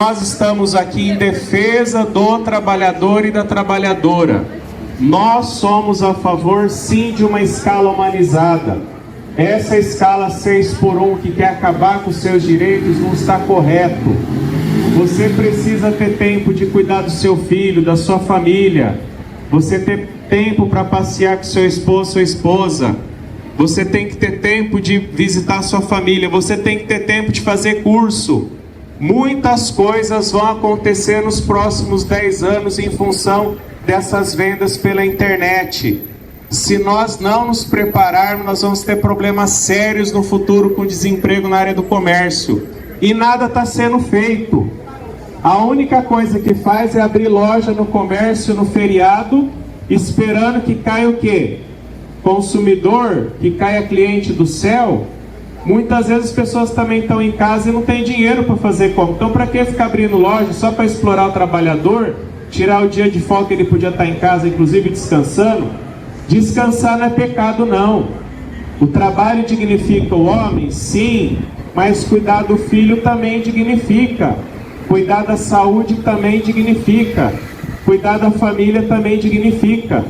Nós estamos aqui em defesa do trabalhador e da trabalhadora. Nós somos a favor, sim, de uma escala humanizada. Essa escala 6x1 que quer acabar com os seus direitos não está correto. Você precisa ter tempo de cuidar do seu filho, da sua família. Você ter tempo para passear com seu esposo, sua esposa. Você tem que ter tempo de visitar sua família. Você tem que ter tempo de fazer curso. Muitas coisas vão acontecer nos próximos 10 anos em função dessas vendas pela internet. Se nós não nos prepararmos, nós vamos ter problemas sérios no futuro com desemprego na área do comércio. E nada está sendo feito. A única coisa que faz é abrir loja no comércio no feriado, esperando que caia o quê? Consumidor, que caia cliente do céu. Muitas vezes as pessoas também estão em casa e não tem dinheiro para fazer compra. Então, para que ficar abrindo loja só para explorar o trabalhador, tirar o dia de folga que ele podia estar em casa, inclusive descansando? Descansar não é pecado, não. O trabalho dignifica o homem, sim, mas cuidar do filho também dignifica. Cuidar da saúde também dignifica. Cuidar da família também dignifica.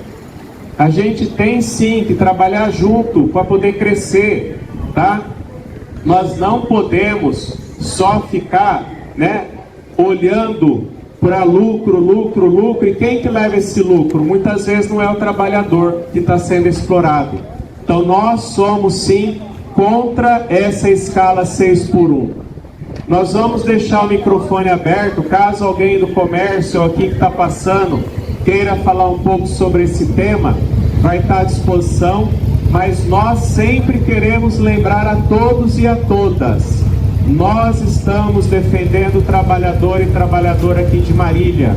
A gente tem sim que trabalhar junto para poder crescer, tá? Nós não podemos só ficar, olhando para lucro, e quem que leva esse lucro? Muitas vezes não é o trabalhador que está sendo explorado. Então nós somos sim contra essa escala 6x1. Nós vamos deixar o microfone aberto, caso alguém do comércio aqui que está passando queira falar um pouco sobre esse tema, vai estar à disposição. Mas nós sempre queremos lembrar a todos e a todas, nós estamos defendendo o trabalhador e trabalhadora aqui de Marília,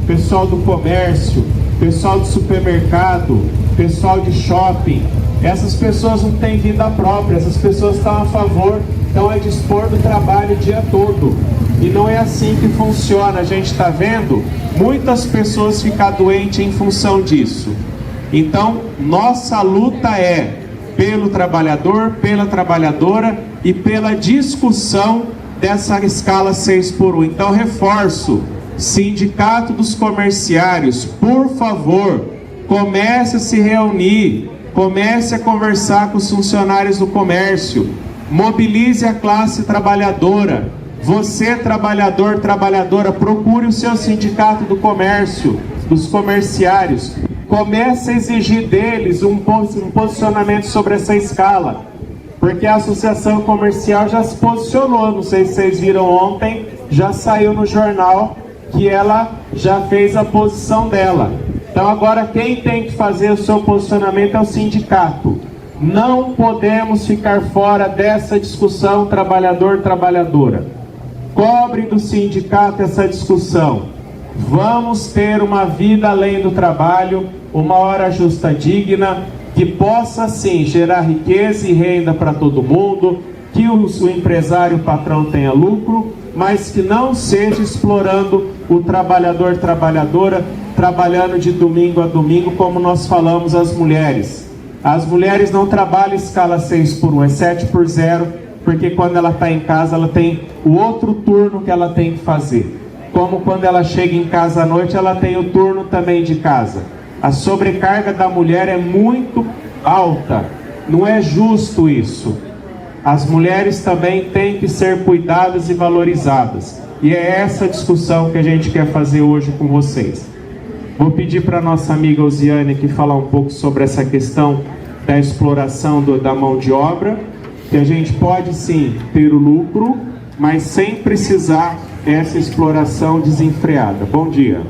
pessoal do comércio, pessoal do supermercado, pessoal de shopping. Essas pessoas não têm vida própria, essas pessoas estão a favor, estão a dispor do trabalho o dia todo. E não é assim que funciona, a gente está vendo muitas pessoas ficar doentes em função disso. Então, nossa luta é pelo trabalhador, pela trabalhadora e pela discussão dessa escala 6x1. Então, reforço, Sindicato dos Comerciários, por favor, comece a se reunir, comece a conversar com os funcionários do comércio, mobilize a classe trabalhadora. Você, trabalhador, trabalhadora, procure o seu sindicato do comércio, dos comerciários. Comece a exigir deles um posicionamento sobre essa escala, porque a Associação Comercial já se posicionou, não sei se vocês viram ontem, já saiu no jornal que ela já fez a posição dela. Então agora quem tem que fazer o seu posicionamento é o sindicato. Não podemos ficar fora dessa discussão trabalhador-trabalhadora. Cobre do sindicato essa discussão. Vamos ter uma vida além do trabalho, uma hora justa digna, que possa sim gerar riqueza e renda para todo mundo, que o empresário, o patrão tenha lucro, mas que não seja explorando o trabalhador, trabalhadora, trabalhando de domingo a domingo, como nós falamos as mulheres. As mulheres não trabalham escala 6x1, é 7x0, porque quando ela está em casa, ela tem o outro turno que ela tem que fazer. Como quando ela chega em casa à noite, ela tem o turno também de casa. A sobrecarga da mulher é muito alta, não é justo isso. As mulheres também têm que ser cuidadas e valorizadas. E é essa discussão que a gente quer fazer hoje com vocês. Vou pedir para a nossa amiga Osiane aqui falar um pouco sobre essa questão da exploração da mão de obra, que a gente pode sim ter o lucro, mas sem precisar essa exploração desenfreada. Bom dia.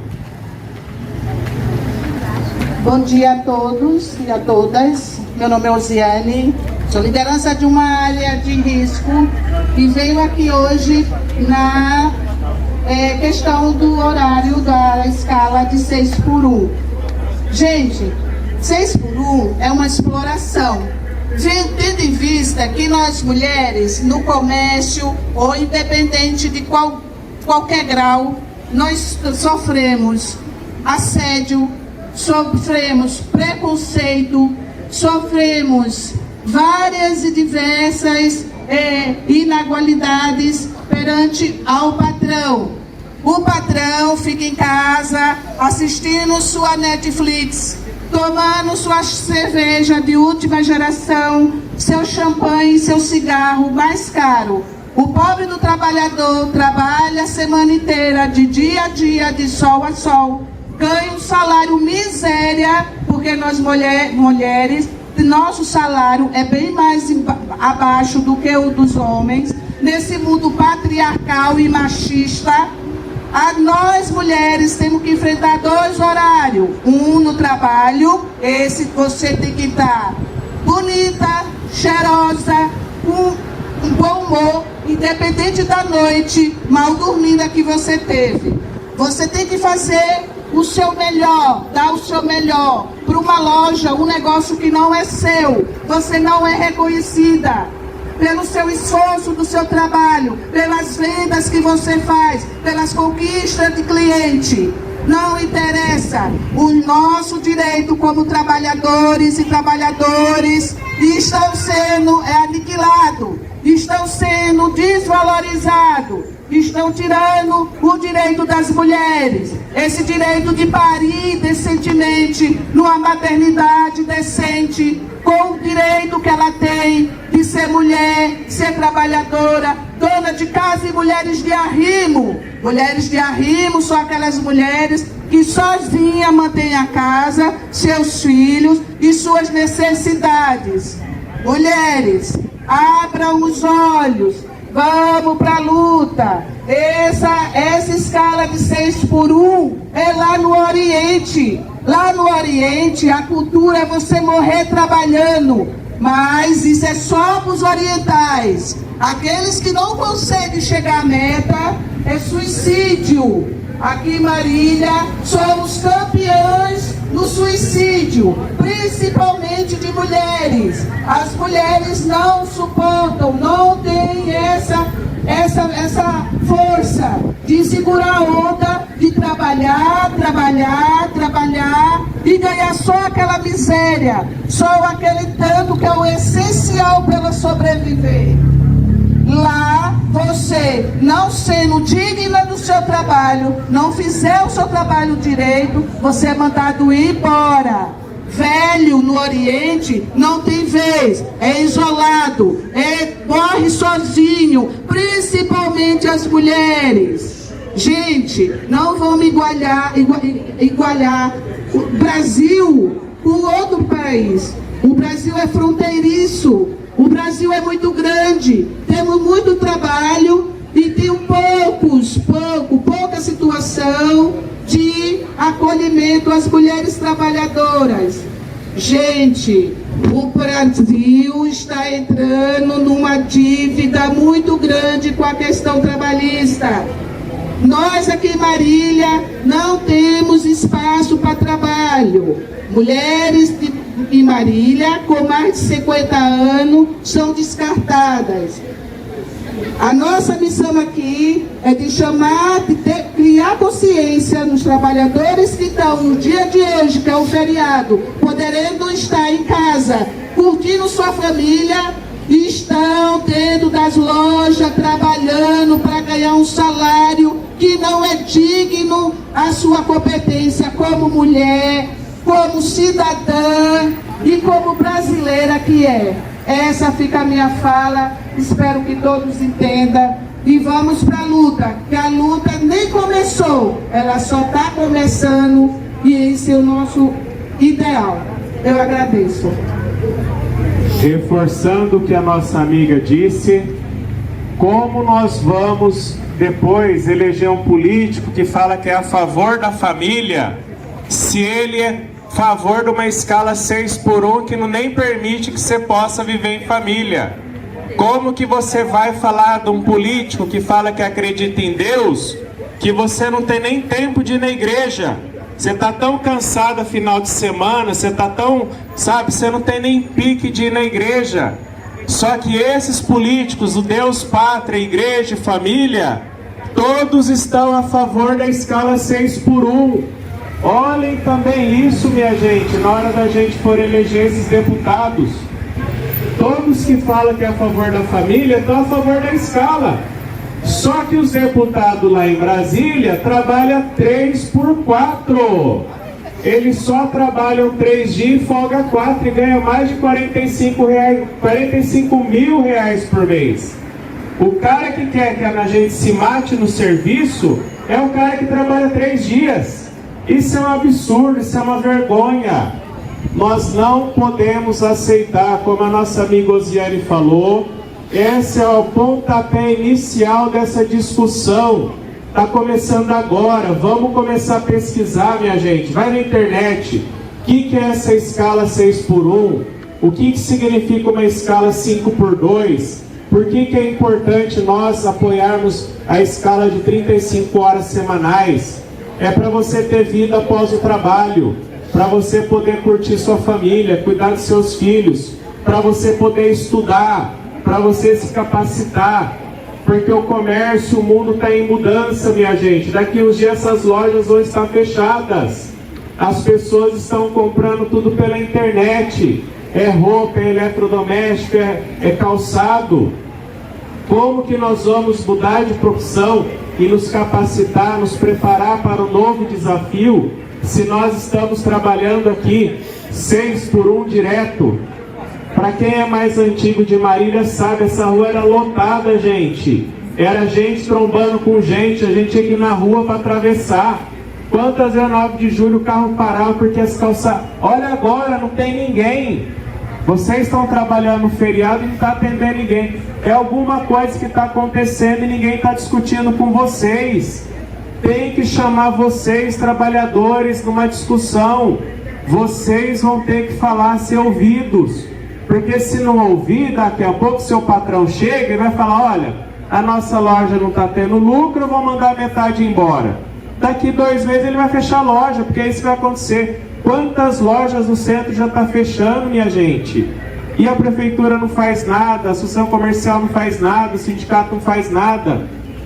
Bom dia a todos e a todas. Meu nome é Osiane, sou liderança de uma área de risco e venho aqui hoje na questão do horário da escala de 6x1. Gente, 6x1 é uma exploração. Tendo em vista que nós mulheres, no comércio ou independente de qualquer grau, nós sofremos assédio, sofremos preconceito, sofremos várias e diversas inigualdades perante ao patrão. o patrão fica em casa assistindo sua Netflix, tomando sua cerveja de última geração, seu champanhe, seu cigarro mais caro. O pobre do trabalhador trabalha a semana inteira, de dia a dia, de sol a sol, ganha um salário miséria, porque nós mulheres, nosso salário é bem mais abaixo do que o dos homens, nesse mundo patriarcal e machista. Nós mulheres temos que enfrentar 2 horários, um no trabalho, esse você tem que estar bonita, cheirosa, com um bom humor, independente da noite mal dormida que você teve. Você tem que fazer o seu melhor, dar o seu melhor para uma loja, um negócio que não é seu. Você não é reconhecida pelo seu esforço do seu trabalho, pelas vendas que você faz, pelas conquistas de cliente. Não interessa. O nosso direito como trabalhadores e trabalhadoras estão sendo aniquilados, estão sendo desvalorizados, estão tirando o direito das mulheres, esse direito de parir decentemente, numa maternidade decente, com o direito que ela tem de ser mulher, ser trabalhadora, dona de casa e mulheres de arrimo. Mulheres de arrimo são aquelas mulheres que sozinha mantêm a casa, seus filhos e suas necessidades. Mulheres, abram os olhos, vamos para a luta. Essa escala de 6x1 é lá no Oriente. Lá no Oriente, a cultura é você morrer trabalhando. Mas isso é só para os orientais. Aqueles que não conseguem chegar à meta, é suicídio. Aqui em Marília, somos campeões no suicídio, principalmente de mulheres. As mulheres não suportam, não têm essa força de segurar a onda, de trabalhar e ganhar só aquela miséria, só aquele tanto que é o essencial para ela sobreviver. Lá, você, não sendo digna do seu trabalho, não fizer o seu trabalho direito, você é mandado ir embora. Velho no Oriente não tem vez, é isolado, morre sozinho, principalmente as mulheres. Gente, não vamos igualar o Brasil com outro país. O Brasil é fronteiriço, o Brasil é muito grande, temos muito trabalho e tem pouca situação de acolhimento às mulheres trabalhadoras. Gente, o Brasil está entrando numa dívida muito grande com a questão trabalhista. Nós aqui em Marília não temos espaço para trabalho. Mulheres em Marília com mais de 50 anos são descartadas. A nossa missão aqui é de criar consciência nos trabalhadores que estão no dia de hoje, que é o feriado, podendo estar em casa, curtindo sua família, e estão dentro das lojas, trabalhando para ganhar um salário que não é digno à sua competência como mulher, como cidadã e como brasileira que é. Essa fica a minha fala, espero que todos entendam e vamos para a luta, que a luta nem começou, ela só está começando e esse é o nosso ideal. Eu agradeço. Reforçando o que a nossa amiga disse, como nós vamos depois eleger um político que fala que é a favor da família, se ele é a favor de uma escala 6x1 que não nem permite que você possa viver em família? Como que você vai falar de um político que fala que acredita em Deus, que você não tem nem tempo de ir na igreja? Você está tão cansado final de semana, você está tão, você não tem nem pique de ir na igreja. Só que esses políticos, o Deus, pátria, igreja e família, todos estão a favor da escala 6x1. Olhem também isso, minha gente, na hora da gente for eleger esses deputados. Todos que falam que é a favor da família estão a favor da escala. Só que os deputados lá em Brasília trabalham 3x4. Eles só trabalham 3 dias e folga 4 e ganham mais de 45 mil reais por mês. O cara que quer que a gente se mate no serviço é o cara que trabalha 3 dias. Isso é um absurdo, isso é uma vergonha. Nós não podemos aceitar, como a nossa amiga Osiane falou, esse é o pontapé inicial dessa discussão. Está começando agora, vamos começar a pesquisar, minha gente. Vai na internet, o que é essa escala 6x1? O que significa uma escala 5x2? Por que é importante nós apoiarmos a escala de 35 horas semanais? É para você ter vida após o trabalho, para você poder curtir sua família, cuidar dos seus filhos, para você poder estudar, para você se capacitar, porque o comércio, o mundo está em mudança, minha gente. Daqui uns dias essas lojas vão estar fechadas. As pessoas estão comprando tudo pela internet. É roupa, é eletrodoméstico, é calçado. Como que nós vamos mudar de profissão e nos capacitar, nos preparar para o novo desafio, se nós estamos trabalhando aqui 6x1 direto? Para quem é mais antigo de Marília sabe, essa rua era lotada, gente. Era gente trombando com gente, a gente tinha que ir na rua para atravessar. Quantas vezes 9 de julho o carro parava porque as calçadas... Olha agora, não tem ninguém. Vocês estão trabalhando no feriado e não está atendendo ninguém. É alguma coisa que está acontecendo e ninguém está discutindo com vocês. Tem que chamar vocês, trabalhadores, numa discussão. Vocês vão ter que falar, ser ouvidos. Porque se não ouvir, daqui a pouco seu patrão chega e vai falar, olha, a nossa loja não está tendo lucro, eu vou mandar metade embora. Daqui 2 meses ele vai fechar a loja, porque isso vai acontecer. Quantas lojas no centro já está fechando, minha gente? E a prefeitura não faz nada, a associação comercial não faz nada, o sindicato não faz nada.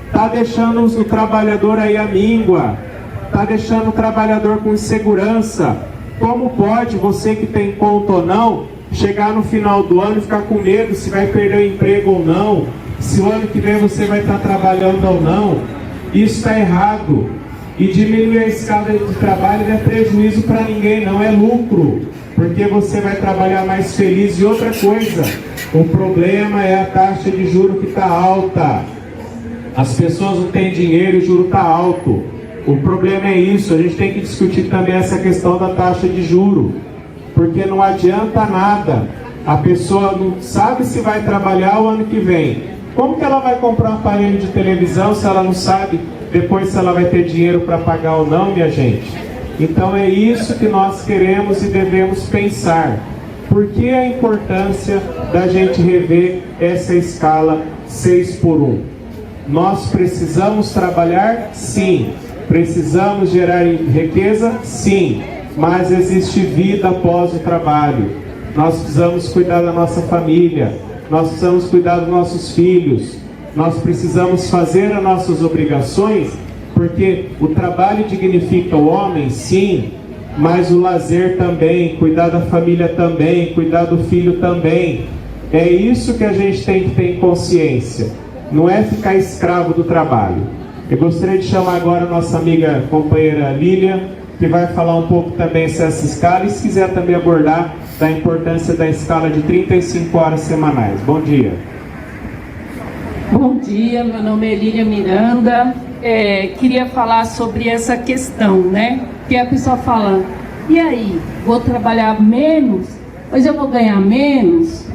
Está deixando o trabalhador aí à míngua, está deixando o trabalhador com insegurança. Como pode você que tem conta ou não, chegar no final do ano e ficar com medo se vai perder o emprego ou não, se o ano que vem você vai estar trabalhando ou não? Isso está errado. E diminuir a escala de trabalho não é prejuízo para ninguém, não é lucro, porque você vai trabalhar mais feliz. E outra coisa, o problema é a taxa de juros que está alta. As pessoas não têm dinheiro e o juro está alto. O problema é isso, a gente tem que discutir também essa questão da taxa de juros, porque não adianta nada, a pessoa não sabe se vai trabalhar o ano que vem. Como que ela vai comprar um aparelho de televisão se ela não sabe depois se ela vai ter dinheiro para pagar ou não, minha gente? Então é isso que nós queremos e devemos pensar. Por que a importância da gente rever essa escala 6x1? Nós precisamos trabalhar? Sim. Precisamos gerar riqueza? Sim. Mas existe vida após o trabalho. Nós precisamos cuidar da nossa família, nós precisamos cuidar dos nossos filhos, nós precisamos fazer as nossas obrigações, porque o trabalho dignifica o homem, sim, mas o lazer também, cuidar da família também, cuidar do filho também. É isso que a gente tem que ter em consciência, não é ficar escravo do trabalho. Eu gostaria de chamar agora a nossa amiga companheira Lília, que vai falar um pouco também sobre essa escala e se quiser também abordar da importância da escala de 35 horas semanais. Bom dia. Bom dia, meu nome é Lília Miranda. Queria falar sobre essa questão, né? Que a pessoa fala, e aí, vou trabalhar menos, mas eu vou ganhar menos?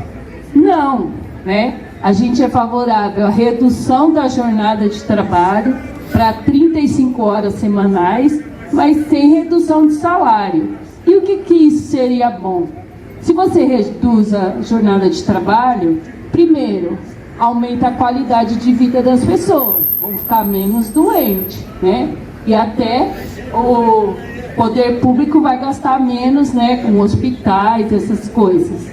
Não, né? A gente é favorável à redução da jornada de trabalho para 35 horas semanais, mas sem redução de salário. E o que isso seria bom? Se você reduz a jornada de trabalho, primeiro, aumenta a qualidade de vida das pessoas, vão ficar menos doentes, né? E até o poder público vai gastar menos, né, com hospitais, essas coisas.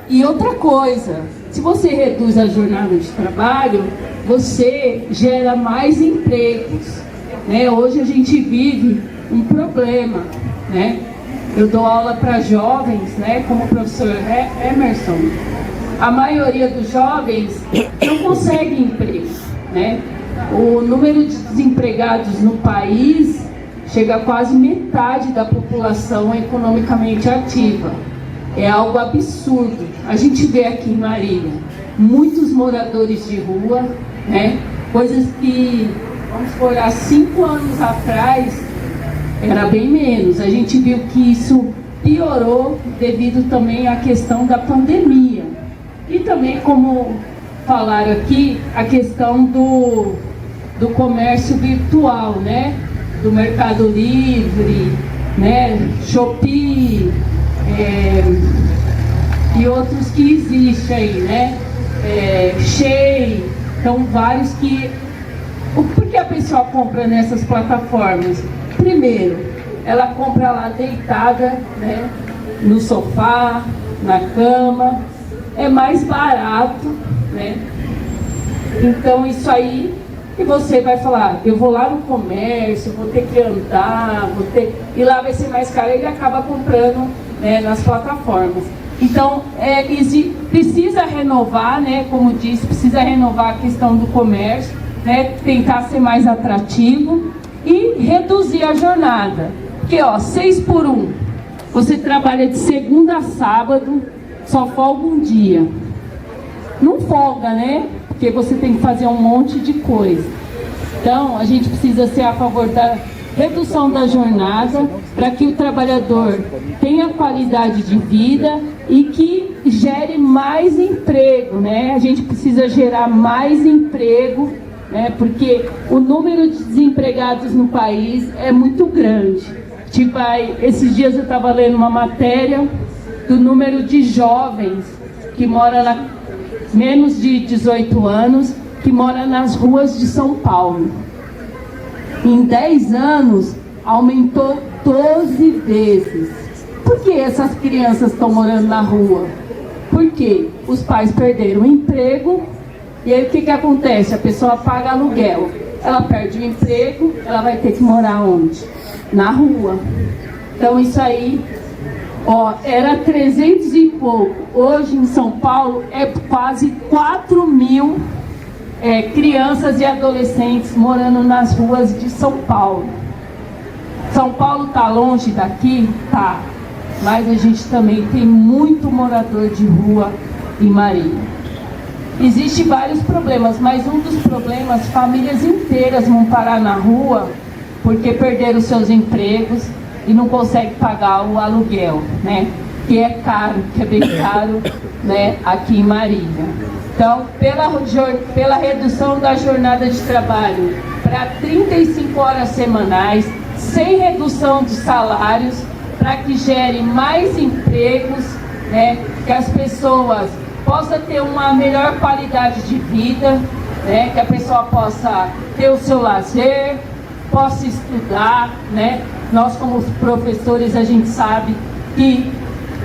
E outra coisa, se você reduz a jornada de trabalho, você gera mais empregos, né? Hoje a gente vive um problema, né? Eu dou aula para jovens, né, como o professor Emerson, a maioria dos jovens não consegue emprego, né? O número de desempregados no país chega a quase metade da população economicamente ativa. É algo absurdo. A gente vê aqui em Marília muitos moradores de rua, né? Coisas que, vamos por há 5 anos atrás, era bem menos. A gente viu que isso piorou devido também à questão da pandemia. E também, como falaram aqui, a questão do comércio virtual, né? Do Mercado Livre, né? Shopee, e outros que existem aí, né? Shein, então vários que... Por que a pessoa compra nessas plataformas? Primeiro, ela compra lá deitada, né? No sofá, na cama, é mais barato, né? Então isso aí, e você vai falar, eu vou lá no comércio, vou ter que andar, e lá vai ser mais caro, ele acaba comprando, né, nas plataformas. Então, precisa renovar, né, como disse, precisa renovar a questão do comércio, né, tentar ser mais atrativo e reduzir a jornada. Porque, ó, 6 por 1, você trabalha de segunda a sábado, só folga um dia. Não folga, né? Porque você tem que fazer um monte de coisa. Então, a gente precisa ser a favor da redução da jornada para que o trabalhador tenha qualidade de vida e que gere mais emprego, né? A gente precisa gerar mais emprego, né? Porque o número de desempregados no país é muito grande. Tipo, esses dias eu estava lendo uma matéria do número de jovens que moram menos de 18 anos, que mora nas ruas de São Paulo. Em 10 anos, aumentou 12 vezes. Por que essas crianças estão morando na rua? Porque os pais perderam o emprego, e aí o que acontece? A pessoa paga aluguel. Ela perde o emprego, ela vai ter que morar onde? Na rua. Então isso aí, ó, era 300 e pouco. Hoje em São Paulo é quase 4 mil crianças e adolescentes morando nas ruas de São Paulo. São Paulo está longe daqui? Tá. Mas a gente também tem muito morador de rua em Marília. Existem vários problemas, mas um dos problemas, famílias inteiras vão parar na rua porque perderam seus empregos e não conseguem pagar o aluguel, né? Que é caro, que é bem caro, né? Aqui em Marília. Então, pela redução da jornada de trabalho para 35 horas semanais, sem redução de salários, para que gere mais empregos, né? Que as pessoas possam ter uma melhor qualidade de vida, né? Que a pessoa possa ter o seu lazer, possa estudar, né? Nós como professores a gente sabe que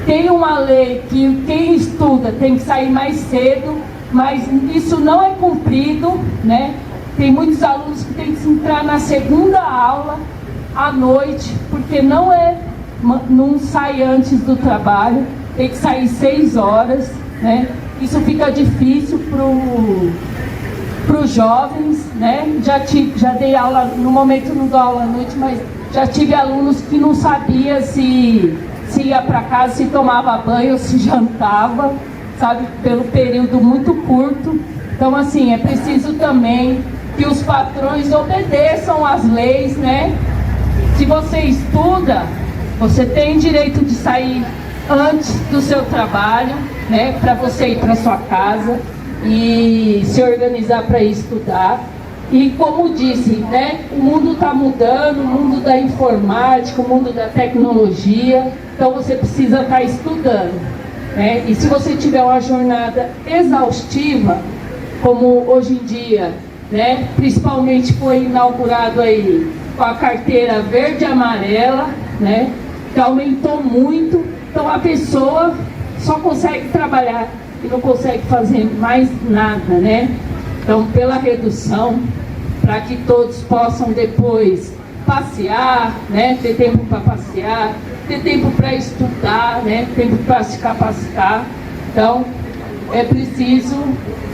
tem uma lei que quem estuda tem que sair mais cedo, mas isso não é cumprido, né? Tem muitos alunos que têm que entrar na segunda aula à noite, porque não sai antes do trabalho, tem que sair 6 horas, né? Isso fica difícil para os jovens, né? Já dei aula, no momento não dou aula à noite, mas já tive alunos que não sabia se ia para casa, se tomava banho, se jantava, sabe, pelo período muito curto. Então, assim, é preciso também que os patrões obedeçam às leis, né? Se você estuda, você tem direito de sair antes do seu trabalho, né? Para você ir para sua casa e se organizar para ir estudar. E como disse, né? O mundo está mudando, o mundo da informática, o mundo da tecnologia. Então você precisa estar estudando, né? E se você tiver uma jornada exaustiva, como hoje em dia, né? Principalmente foi inaugurado aí com a carteira verde e amarela, né? Que aumentou muito. Então a pessoa só consegue trabalhar e não consegue fazer mais nada, né? Então, pela redução, para que todos possam depois passear, né? Ter tempo para passear, ter tempo para estudar, né? Tempo para se capacitar. Então, é preciso,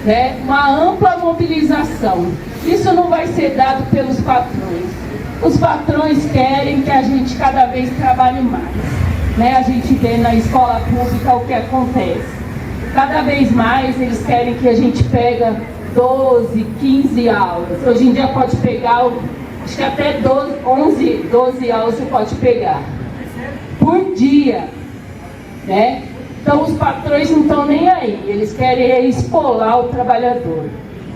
né, uma ampla mobilização. Isso não vai ser dado pelos patrões. Os patrões querem que a gente cada vez trabalhe mais, né? A gente vê na escola pública o que acontece. Cada vez mais eles querem que a gente pega 12, 15 aulas. Hoje em dia pode pegar, acho que até 12 aulas você pode pegar por dia, né? Então os patrões não estão nem aí, eles querem esfolar o trabalhador.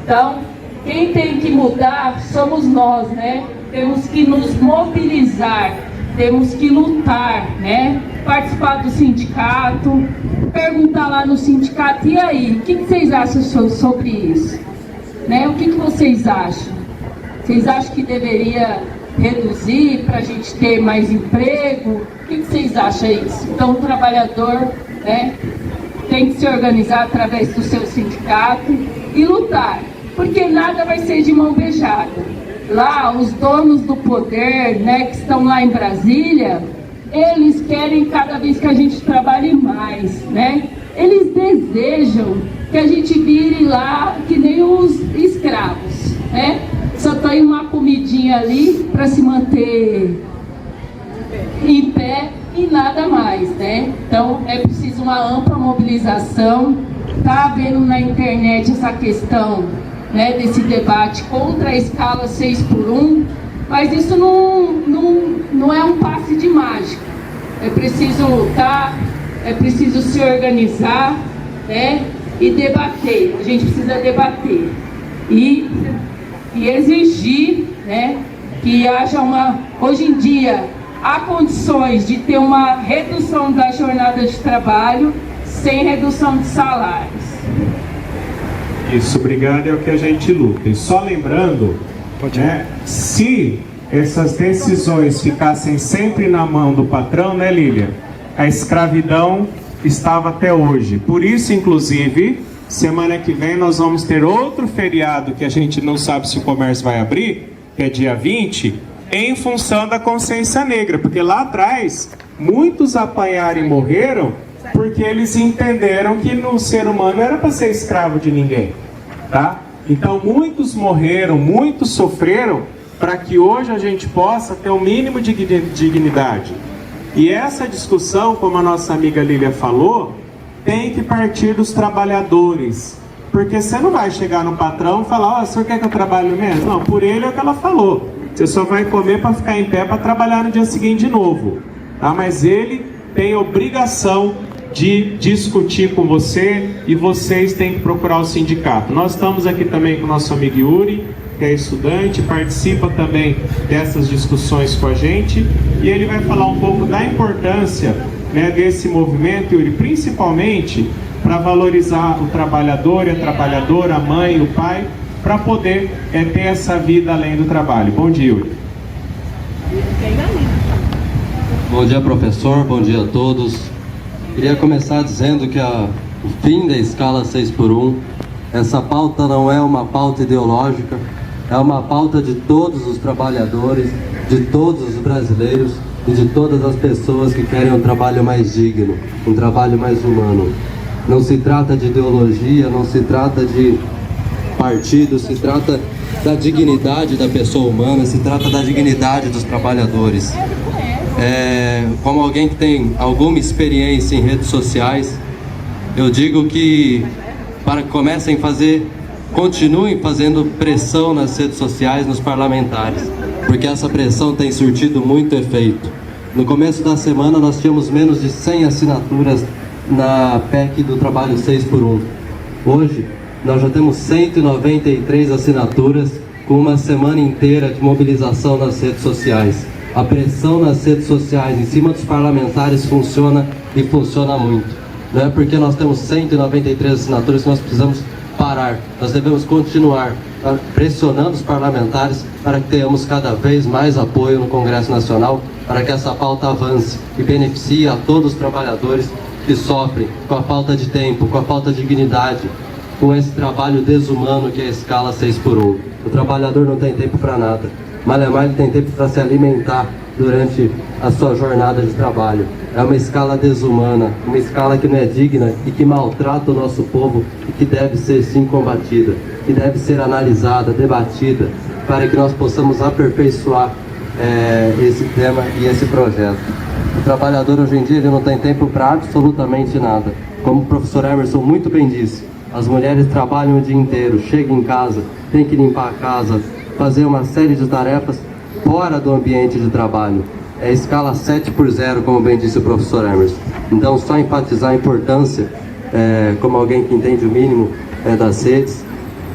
Então, quem tem que mudar somos nós, né? Temos que nos mobilizar, temos que lutar, né? Participar do sindicato, perguntar lá no sindicato, e aí, o que vocês acham sobre isso? Né? O que vocês acham? Vocês acham que deveria reduzir para a gente ter mais emprego? O que vocês acham isso? Então o trabalhador, né, tem que se organizar através do seu sindicato e lutar, porque nada vai ser de mão beijada. Lá, os donos do poder, né, que estão lá em Brasília, eles querem cada vez que a gente trabalhe mais, né? Eles desejam que a gente vire lá que nem os escravos, né? Só tem uma comidinha ali para se manter em pé e nada mais, né? Então é preciso uma ampla mobilização. Tá vendo na internet essa questão, né, desse debate contra a escala 6x1, mas isso não é um passe de mágica. É preciso lutar, é preciso se organizar, né, e debater. A gente precisa debater e exigir, né, que haja uma... Hoje em dia há condições de ter uma redução da jornada de trabalho sem redução de salários. Isso, obrigado, é o que a gente luta. E só lembrando, né, se essas decisões ficassem sempre na mão do patrão, né, Lília? A escravidão estava até hoje. Por isso, inclusive, semana que vem nós vamos ter outro feriado que a gente não sabe se o comércio vai abrir, que é dia 20, em função da consciência negra. Porque lá atrás, muitos apanharam e morreram porque eles entenderam que no ser humano não era para ser escravo de ninguém, tá? Então muitos morreram, muitos sofreram para que hoje a gente possa ter o mínimo de dignidade. E essa discussão, como a nossa amiga Lília falou, tem que partir dos trabalhadores, porque você não vai chegar no patrão e falar: ó, o senhor quer que eu trabalhe mesmo? Não, por ele é o que ela falou, você só vai comer para ficar em pé para trabalhar no dia seguinte de novo, tá? Mas ele tem obrigação de discutir com você e vocês têm que procurar o sindicato. Nós estamos aqui também com o nosso amigo Yuri, que é estudante, participa também dessas discussões com a gente, e ele vai falar um pouco da importância, né, desse movimento, Yuri, principalmente para valorizar o trabalhador e a trabalhadora, a mãe, o pai, para poder ter essa vida além do trabalho. Bom dia, Yuri. Bom dia, professor, bom dia a todos. Queria começar dizendo que o fim da escala 6x1, essa pauta não é uma pauta ideológica, é uma pauta de todos os trabalhadores, de todos os brasileiros e de todas as pessoas que querem um trabalho mais digno, um trabalho mais humano. Não se trata de ideologia, não se trata de partido, se trata da dignidade da pessoa humana, se trata da dignidade dos trabalhadores. Como alguém que tem alguma experiência em redes sociais, eu digo que para que continuem fazendo pressão nas redes sociais, nos parlamentares, porque essa pressão tem surtido muito efeito. No começo da semana nós tínhamos menos de 100 assinaturas na PEC do trabalho 6x1. Hoje nós já temos 193 assinaturas com uma semana inteira de mobilização nas redes sociais. A pressão nas redes sociais em cima dos parlamentares funciona e funciona muito. Não é porque nós temos 193 assinaturas que nós precisamos parar. Nós devemos continuar pressionando os parlamentares para que tenhamos cada vez mais apoio no Congresso Nacional, para que essa pauta avance e beneficie a todos os trabalhadores que sofrem com a falta de tempo, com a falta de dignidade, com esse trabalho desumano que é a escala 6x1. O trabalhador não tem tempo para nada. Malemar tem tempo para se alimentar durante a sua jornada de trabalho. É uma escala desumana, uma escala que não é digna e que maltrata o nosso povo e que deve ser sim combatida, que deve ser analisada, debatida, para que nós possamos aperfeiçoar esse tema e esse projeto. O trabalhador hoje em dia ele não tem tempo para absolutamente nada. Como o professor Emerson muito bem disse, as mulheres trabalham o dia inteiro, chegam em casa, tem que limpar a casa, fazer uma série de tarefas fora do ambiente de trabalho. É escala 7x0, como bem disse o professor Emerson. Então, só enfatizar a importância, como alguém que entende o mínimo das redes,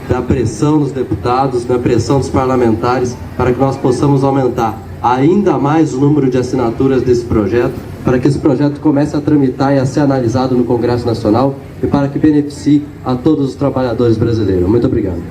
da pressão dos deputados, da pressão dos parlamentares, para que nós possamos aumentar ainda mais o número de assinaturas desse projeto, para que esse projeto comece a tramitar e a ser analisado no Congresso Nacional e para que beneficie a todos os trabalhadores brasileiros. Muito obrigado.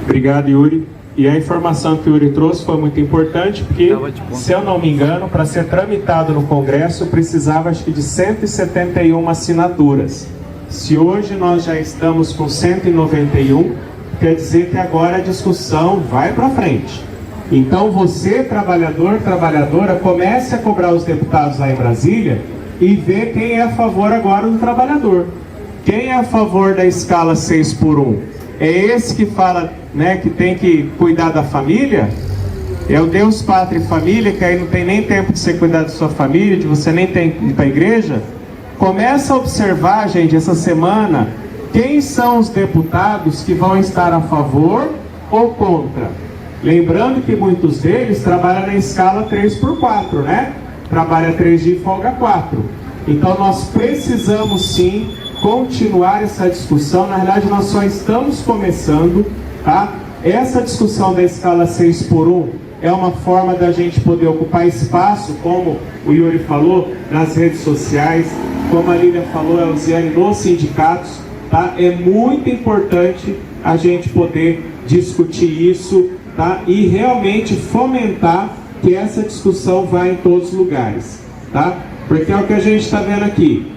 Obrigado, Yuri. E a informação que o Yuri trouxe foi muito importante, porque, se eu não me engano, para ser tramitado no Congresso, precisava, acho que, de 171 assinaturas. Se hoje nós já estamos com 191, quer dizer que agora a discussão vai para frente. Então você, trabalhador, trabalhadora, comece a cobrar os deputados lá em Brasília e ver quem é a favor agora do trabalhador. Quem é a favor da escala 6x1? É esse que fala, né, que tem que cuidar da família? É o Deus, Pátria e Família, que aí não tem nem tempo de você cuidar da sua família, de você nem tem que ir para a igreja? Começa a observar, gente, essa semana, quem são os deputados que vão estar a favor ou contra. Lembrando que muitos deles trabalham na escala 3x4, né? Trabalha 3 dias e folga 4. Então nós precisamos sim continuar essa discussão. Na verdade nós só estamos começando, tá? Essa discussão da escala 6x1 é uma forma da gente poder ocupar espaço, como o Yuri falou, nas redes sociais, como a Lília falou, a Elziane, nos sindicatos, tá? É muito importante a gente poder discutir isso, tá? E realmente fomentar que essa discussão vá em todos os lugares, tá? Porque é o que a gente está vendo aqui.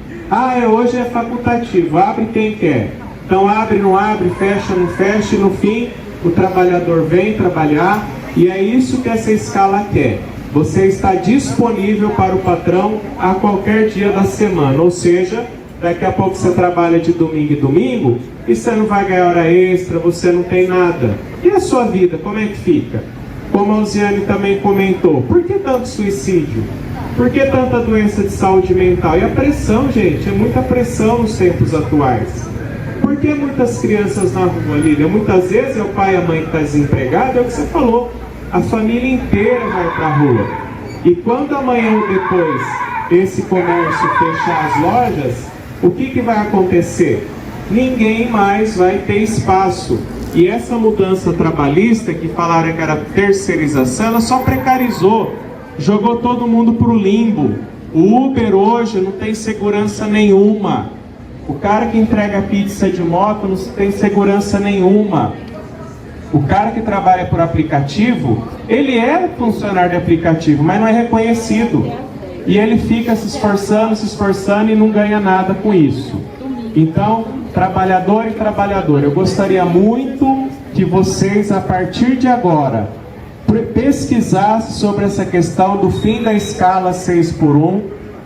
Hoje é facultativo, abre quem quer. Então abre, não abre, fecha, não fecha, e no fim o trabalhador vem trabalhar, e é isso que essa escala quer. Você está disponível para o patrão a qualquer dia da semana, ou seja, daqui a pouco você trabalha de domingo em domingo e você não vai ganhar hora extra, você não tem nada. E a sua vida, como é que fica? Como a Elziane também comentou, por que tanto suicídio? Por que tanta doença de saúde mental? E a pressão, gente, é muita pressão nos tempos atuais. Por que muitas crianças na rua, Lília? Muitas vezes é o pai e a mãe que está desempregado, é o que você falou. A família inteira vai para a rua. E quando amanhã ou depois esse comércio fechar as lojas, o que vai acontecer? Ninguém mais vai ter espaço. E essa mudança trabalhista, que falaram que era terceirização, ela só precarizou, jogou todo mundo para o limbo. O Uber hoje não tem segurança nenhuma. O cara que entrega pizza de moto não tem segurança nenhuma. O cara que trabalha por aplicativo, ele é funcionário de aplicativo, mas não é reconhecido. E ele fica se esforçando e não ganha nada com isso. Então, trabalhador e trabalhadora, eu gostaria muito que vocês, a partir de agora, pesquisassem sobre essa questão do fim da escala 6x1.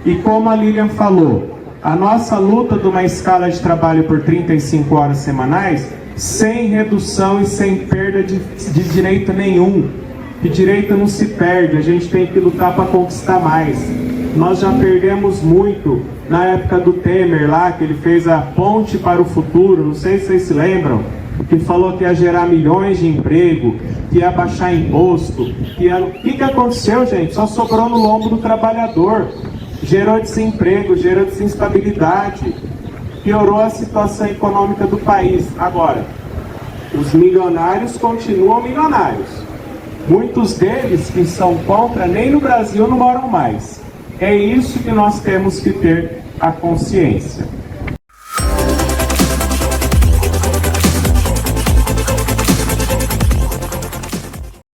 E como a Lilian falou, a nossa luta de uma escala de trabalho por 35 horas semanais, sem redução e sem perda de direito nenhum. Que direito não se perde, a gente tem que lutar para conquistar mais. Nós já perdemos muito na época do Temer lá, que ele fez a ponte para o futuro, não sei se vocês se lembram, que falou que ia gerar milhões de emprego, que ia baixar imposto, O que aconteceu, gente? Só sobrou no lombo do trabalhador. Gerou desemprego, gerou desinstabilidade, piorou a situação econômica do país. Agora, os milionários continuam milionários. Muitos deles que são contra, nem no Brasil não moram mais. É isso que nós temos que ter a consciência.